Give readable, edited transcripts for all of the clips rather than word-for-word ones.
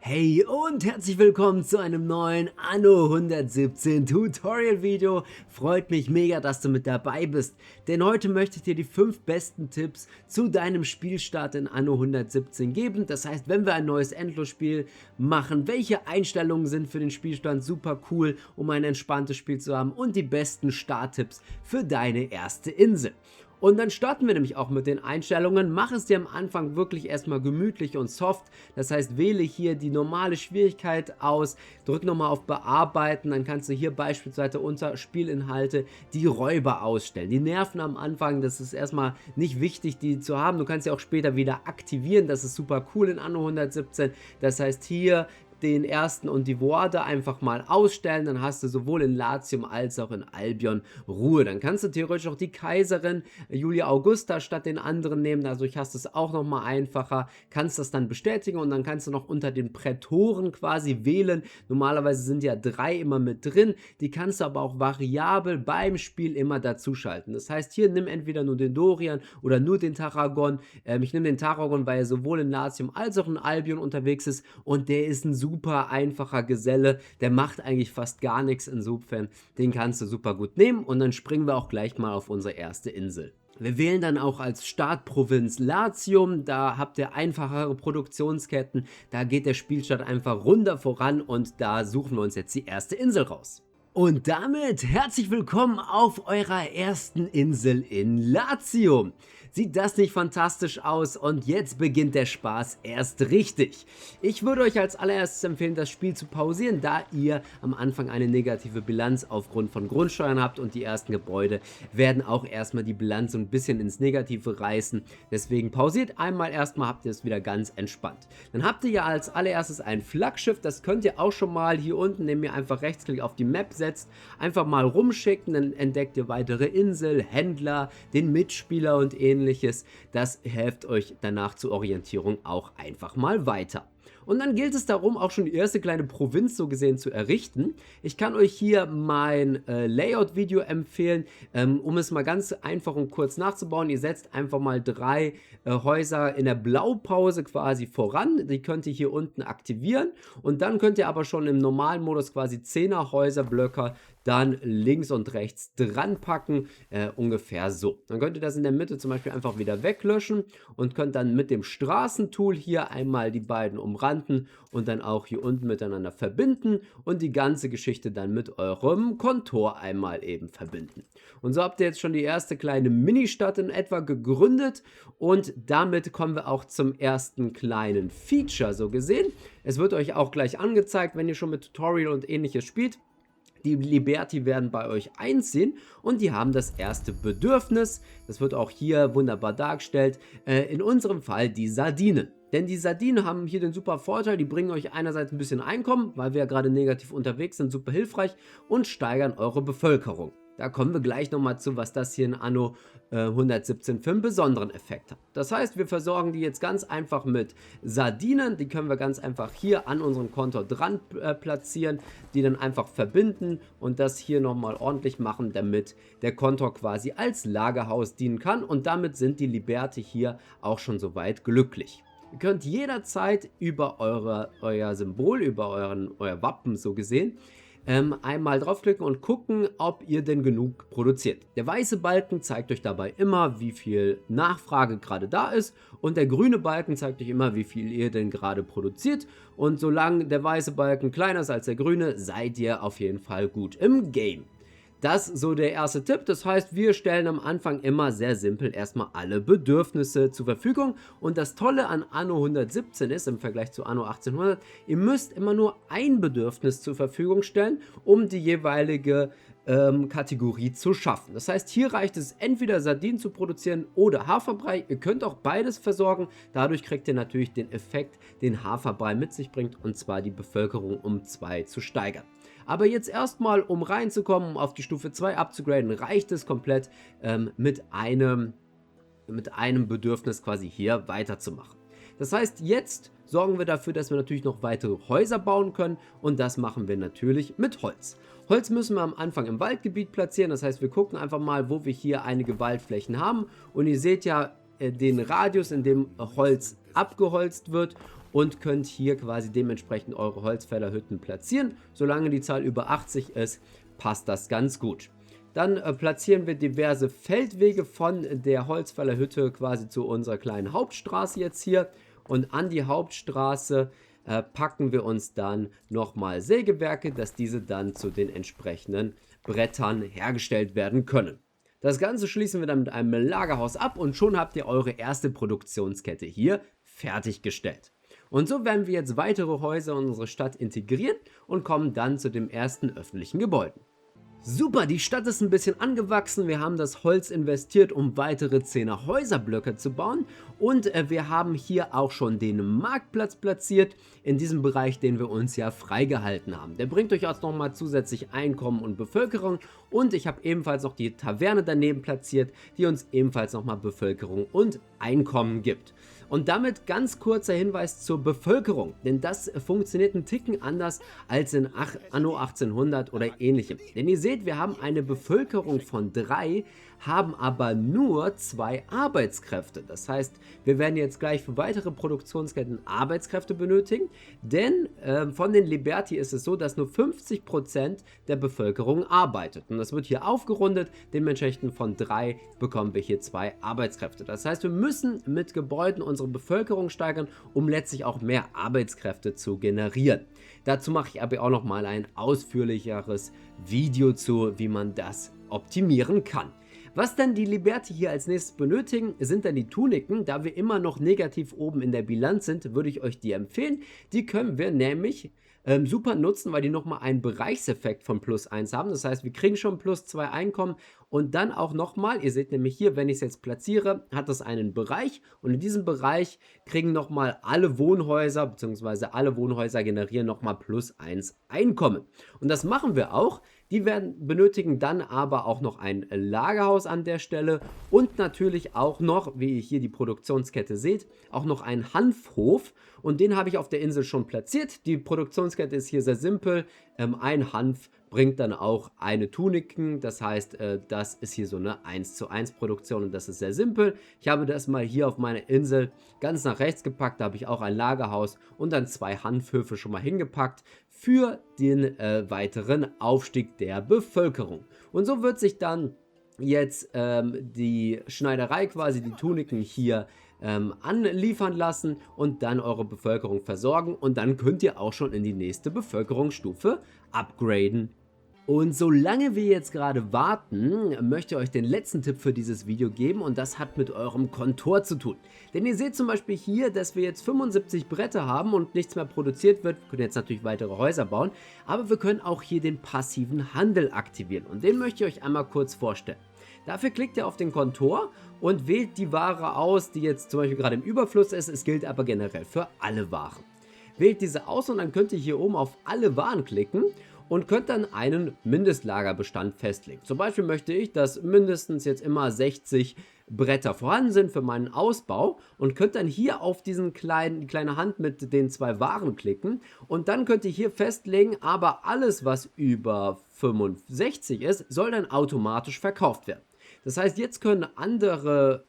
Hey und herzlich willkommen zu einem neuen Anno 117 Tutorial Video. Freut mich mega, dass du mit dabei bist, denn heute möchte ich dir die 5 besten Tipps zu deinem Spielstart in Anno 117 geben. Das heißt, wenn wir ein neues Endlosspiel machen, welche Einstellungen sind für den Spielstand super cool, um ein entspanntes Spiel zu haben, und die besten Starttipps für deine erste Insel. Und dann starten wir nämlich auch mit den Einstellungen. Mach es dir am Anfang wirklich erstmal gemütlich und soft. Das heißt, wähle hier die normale Schwierigkeit aus, drück nochmal auf Bearbeiten, dann kannst du hier beispielsweise unter Spielinhalte die Räuber ausstellen. Die nerven am Anfang, das ist erstmal nicht wichtig, die zu haben. Du kannst sie auch später wieder aktivieren, das ist super cool in Anno 117. Das heißt, hier den ersten und die Worte einfach mal ausstellen, dann hast du sowohl in Latium als auch in Albion Ruhe. Dann kannst du theoretisch auch die Kaiserin Julia Augusta statt den anderen nehmen, dadurch hast du es auch nochmal einfacher, kannst das dann bestätigen und dann kannst du noch unter den Prätoren quasi wählen. Normalerweise sind ja 3 immer mit drin, die kannst du aber auch variabel beim Spiel immer dazuschalten. Das heißt, hier nimm entweder nur den Dorian oder nur den Tarragon. Ich nehme den Tarragon, weil er sowohl in Latium als auch in Albion unterwegs ist und der ist ein super einfacher Geselle, der macht eigentlich fast gar nichts, insofern den kannst du super gut nehmen. Und dann springen wir auch gleich mal auf unsere erste Insel. Wir wählen dann auch als Startprovinz Latium, da habt ihr einfachere Produktionsketten, da geht der Spielstart einfach runter voran und da suchen wir uns jetzt die erste Insel raus. Und damit herzlich willkommen auf eurer ersten Insel in Latium. Sieht das nicht fantastisch aus? Und jetzt beginnt der Spaß erst richtig. Ich würde euch als allererstes empfehlen, das Spiel zu pausieren, da ihr am Anfang eine negative Bilanz aufgrund von Grundsteuern habt und die ersten Gebäude werden auch erstmal die Bilanz so ein bisschen ins Negative reißen. Deswegen pausiert einmal erstmal, habt ihr es wieder ganz entspannt. Dann habt ihr ja als allererstes ein Flaggschiff, das könnt ihr auch schon mal hier unten, indem ihr einfach Rechtsklick auf die Map setzt, einfach mal rumschicken, dann entdeckt ihr weitere Insel, Händler, den Mitspieler und ähnliches. Das hilft euch danach zur Orientierung auch einfach mal weiter. Und dann gilt es darum, auch schon die erste kleine Provinz so gesehen zu errichten. Ich kann euch hier mein Layout-Video empfehlen, um es mal ganz einfach und kurz nachzubauen. Ihr setzt einfach mal 3 Häuser in der Blaupause quasi voran. Die könnt ihr hier unten aktivieren. Und dann könnt ihr aber schon im normalen Modus quasi 10er Häuserblöcke dann links und rechts dran packen, ungefähr so. Dann könnt ihr das in der Mitte zum Beispiel einfach wieder weglöschen und könnt dann mit dem Straßentool hier einmal die beiden umranden und dann auch hier unten miteinander verbinden und die ganze Geschichte dann mit eurem Kontor einmal eben verbinden. Und so habt ihr jetzt schon die erste kleine Ministadt in etwa gegründet und damit kommen wir auch zum ersten kleinen Feature so gesehen. Es wird euch auch gleich angezeigt, wenn ihr schon mit Tutorial und ähnliches spielt. Die Liberti werden bei euch einziehen und die haben das erste Bedürfnis. Das wird auch hier wunderbar dargestellt. In unserem Fall die Sardinen. Denn die Sardinen haben hier den super Vorteil, die bringen euch einerseits ein bisschen Einkommen, weil wir ja gerade negativ unterwegs sind, super hilfreich, und steigern eure Bevölkerung. Da kommen wir gleich nochmal zu, was das hier in Anno 117 für einen besonderen Effekt hat. Das heißt, wir versorgen die jetzt ganz einfach mit Sardinen. Die können wir ganz einfach hier an unserem Konto dran platzieren, die dann einfach verbinden und das hier nochmal ordentlich machen, damit der Kontor quasi als Lagerhaus dienen kann. Und damit sind die Liberti hier auch schon soweit glücklich. Ihr könnt jederzeit über euer Symbol, über euer Wappen so gesehen, einmal draufklicken und gucken, ob ihr denn genug produziert. Der weiße Balken zeigt euch dabei immer, wie viel Nachfrage gerade da ist, und der grüne Balken zeigt euch immer, wie viel ihr denn gerade produziert, und solange der weiße Balken kleiner ist als der grüne, seid ihr auf jeden Fall gut im Game. Das ist so der erste Tipp, das heißt, wir stellen am Anfang immer sehr simpel erstmal alle Bedürfnisse zur Verfügung, und das Tolle an Anno 117 ist, im Vergleich zu Anno 1800, ihr müsst immer nur ein Bedürfnis zur Verfügung stellen, um die jeweilige Kategorie zu schaffen. Das heißt, hier reicht es entweder Sardinen zu produzieren oder Haferbrei, ihr könnt auch beides versorgen, dadurch kriegt ihr natürlich den Effekt, den Haferbrei mit sich bringt, und zwar die Bevölkerung um 2 zu steigern. Aber jetzt erstmal, um reinzukommen, um auf die Stufe 2 abzugraden, reicht es komplett mit einem Bedürfnis quasi hier weiterzumachen. Das heißt, jetzt sorgen wir dafür, dass wir natürlich noch weitere Häuser bauen können, und das machen wir natürlich mit Holz. Holz müssen wir am Anfang im Waldgebiet platzieren, das heißt, wir gucken einfach mal, wo wir hier einige Waldflächen haben, und ihr seht ja den Radius, in dem Holz abgeholzt wird, und könnt hier quasi dementsprechend eure Holzfällerhütten platzieren. Solange die Zahl über 80 ist, passt das ganz gut. Dann platzieren wir diverse Feldwege von der Holzfällerhütte quasi zu unserer kleinen Hauptstraße jetzt hier. Und an die Hauptstraße packen wir uns dann nochmal Sägewerke, dass diese dann zu den entsprechenden Brettern hergestellt werden können. Das Ganze schließen wir dann mit einem Lagerhaus ab und schon habt ihr eure erste Produktionskette hier fertiggestellt. Und so werden wir jetzt weitere Häuser in unsere Stadt integrieren und kommen dann zu dem ersten öffentlichen Gebäude. Super, die Stadt ist ein bisschen angewachsen, wir haben das Holz investiert, um weitere 10er Häuserblöcke zu bauen und wir haben hier auch schon den Marktplatz platziert, in diesem Bereich, den wir uns ja freigehalten haben. Der bringt euch auch nochmal zusätzlich Einkommen und Bevölkerung und ich habe ebenfalls noch die Taverne daneben platziert, die uns ebenfalls nochmal Bevölkerung und Einkommen gibt. Und damit ganz kurzer Hinweis zur Bevölkerung, denn das funktioniert ein Ticken anders als in Anno 1800 oder ähnlichem. Denn ihr seht, wir haben eine Bevölkerung von 3, haben aber nur 2 Arbeitskräfte. Das heißt, wir werden jetzt gleich für weitere Produktionsketten Arbeitskräfte benötigen, denn von den Liberty ist es so, dass nur 50% der Bevölkerung arbeitet. Und das wird hier aufgerundet, dementsprechend von 3 bekommen wir hier 2 Arbeitskräfte. Das heißt, wir müssen mit Gebäuden unsere Bevölkerung steigern, um letztlich auch mehr Arbeitskräfte zu generieren. Dazu mache ich aber auch noch mal ein ausführlicheres Video zu, wie man das optimieren kann. Was dann die Liberty hier als nächstes benötigen, sind dann die Tuniken. Da wir immer noch negativ oben in der Bilanz sind, würde ich euch die empfehlen. Die können wir nämlich super nutzen, weil die nochmal einen Bereichseffekt von +1 haben. Das heißt, wir kriegen schon +2 Einkommen und dann auch nochmal, ihr seht nämlich hier, wenn ich es jetzt platziere, hat das einen Bereich und in diesem Bereich kriegen nochmal alle Wohnhäuser, beziehungsweise alle Wohnhäuser generieren nochmal +1 Einkommen. Und das machen wir auch. Die benötigen dann aber auch noch ein Lagerhaus an der Stelle und natürlich auch noch, wie ihr hier die Produktionskette seht, auch noch einen Hanfhof und den habe ich auf der Insel schon platziert. Die Produktionskette ist hier sehr simpel. Ein Hanf bringt dann auch eine Tuniken, das heißt, das ist hier so eine 1:1 Produktion und das ist sehr simpel. Ich habe das mal hier auf meiner Insel ganz nach rechts gepackt, da habe ich auch ein Lagerhaus und dann 2 Hanfhöfe schon mal hingepackt für den weiteren Aufstieg der Bevölkerung. Und so wird sich dann jetzt die Schneiderei quasi, die Tuniken hier anliefern lassen und dann eure Bevölkerung versorgen und dann könnt ihr auch schon in die nächste Bevölkerungsstufe upgraden. Und solange wir jetzt gerade warten, möchte ich euch den letzten Tipp für dieses Video geben und das hat mit eurem Kontor zu tun. Denn ihr seht zum Beispiel hier, dass wir jetzt 75 Bretter haben und nichts mehr produziert wird. Wir können jetzt natürlich weitere Häuser bauen, aber wir können auch hier den passiven Handel aktivieren und den möchte ich euch einmal kurz vorstellen. Dafür klickt ihr auf den Kontor und wählt die Ware aus, die jetzt zum Beispiel gerade im Überfluss ist. Es gilt aber generell für alle Waren. Wählt diese aus und dann könnt ihr hier oben auf alle Waren klicken und könnt dann einen Mindestlagerbestand festlegen. Zum Beispiel möchte ich, dass mindestens jetzt immer 60 Bretter vorhanden sind für meinen Ausbau und könnt dann hier auf diesen kleine Hand mit den 2 Waren klicken und dann könnt ihr hier festlegen, aber alles was über 65 ist, soll dann automatisch verkauft werden. Das heißt, jetzt können andere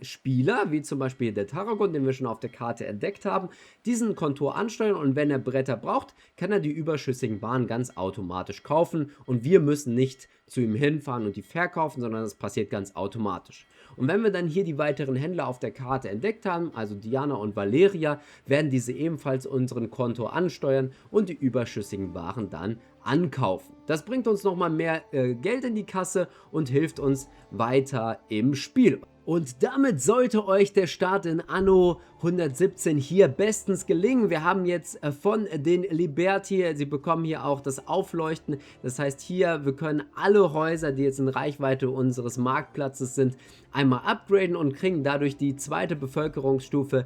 Spieler, wie zum Beispiel der Tarragon, den wir schon auf der Karte entdeckt haben, diesen Kontor ansteuern und wenn er Bretter braucht, kann er die überschüssigen Waren ganz automatisch kaufen und wir müssen nicht zu ihm hinfahren und die verkaufen, sondern das passiert ganz automatisch. Und wenn wir dann hier die weiteren Händler auf der Karte entdeckt haben, also Diana und Valeria, werden diese ebenfalls unseren Kontor ansteuern und die überschüssigen Waren dann ankaufen. Das bringt uns nochmal mehr Geld in die Kasse und hilft uns weiter im Spiel. Und damit sollte euch der Start in Anno 117 hier bestens gelingen. Wir haben jetzt von den Liberty, sie bekommen hier auch das Aufleuchten. Das heißt hier, wir können alle Häuser, die jetzt in Reichweite unseres Marktplatzes sind, einmal upgraden und kriegen dadurch die zweite Bevölkerungsstufe,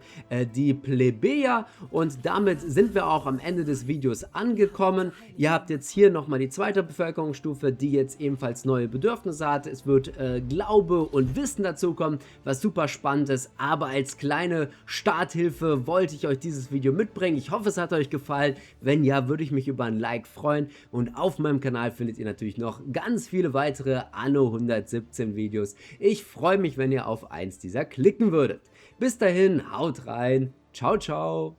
die Plebejer. Und damit sind wir auch am Ende des Videos angekommen. Ihr habt jetzt hier nochmal die zweite Bevölkerungsstufe, die jetzt ebenfalls neue Bedürfnisse hat. Es wird Glaube und Wissen dazu kommen, was super spannend ist. Aber als kleine Starthilfe wollte ich euch dieses Video mitbringen. Ich hoffe, es hat euch gefallen. Wenn ja, würde ich mich über ein Like freuen. Und auf meinem Kanal findet ihr natürlich noch ganz viele weitere Anno 117 Videos. Ich freue mich, wenn ihr auf eins dieser klicken würdet. Bis dahin, haut rein. Ciao, ciao.